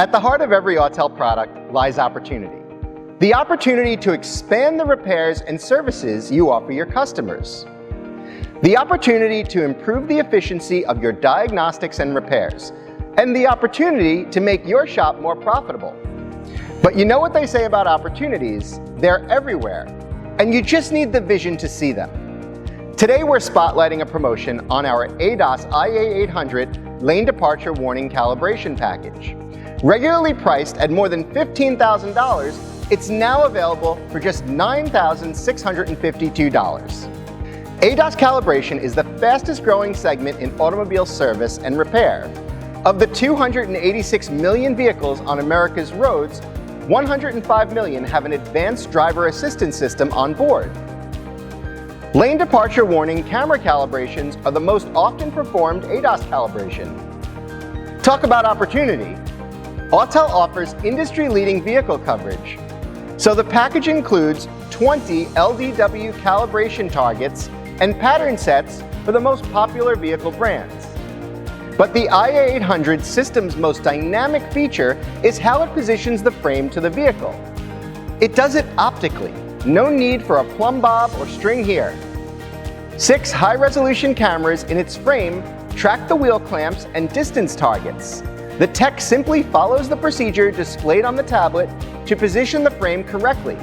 At the heart of every Autel product lies opportunity. The opportunity to expand the repairs and services you offer your customers. The opportunity to improve the efficiency of your diagnostics and repairs. And the opportunity to make your shop more profitable. But you know what they say about opportunities? They're everywhere, and you just need the vision to see them. Today we're spotlighting a promotion on our ADAS IA800 Lane Departure Warning Calibration Package. Regularly priced at more than $15,000, it's now available for just $9,652. ADAS calibration is the fastest growing segment in automobile service and repair. Of the 286 million vehicles on America's roads, 105 million have an advanced driver assistance system on board. Lane departure warning camera calibrations are the most often performed ADAS calibration. Talk about opportunity. Autel offers industry-leading vehicle coverage. So the package includes 20 LDW calibration targets and pattern sets for the most popular vehicle brands. But the IA800 system's most dynamic feature is how it positions the frame to the vehicle. It does it optically. No need for a plumb bob or string here. 6 high-resolution cameras in its frame track the wheel clamps and distance targets. The tech simply follows the procedure displayed on the tablet to position the frame correctly.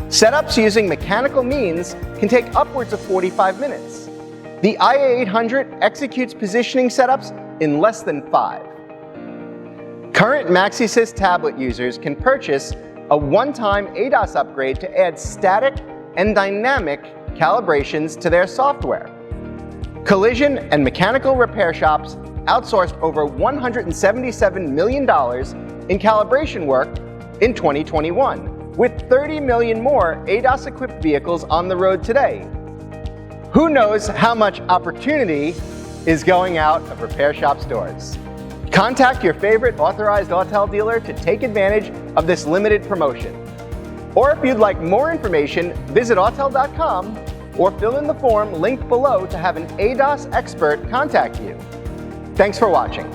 Setups using mechanical means can take upwards of 45 minutes. The IA800 executes positioning setups in less than 5. Current MaxiSys tablet users can purchase a one-time ADAS upgrade to add static and dynamic calibrations to their software. Collision and mechanical repair shops outsourced over $177 million in calibration work in 2021, with 30 million more ADAS-equipped vehicles on the road today. Who knows how much opportunity is going out of repair shop doors? Contact your favorite authorized Autel dealer to take advantage of this limited promotion. Or if you'd like more information, visit autel.com or fill in the form linked below to have an ADAS expert contact you. Thanks for watching.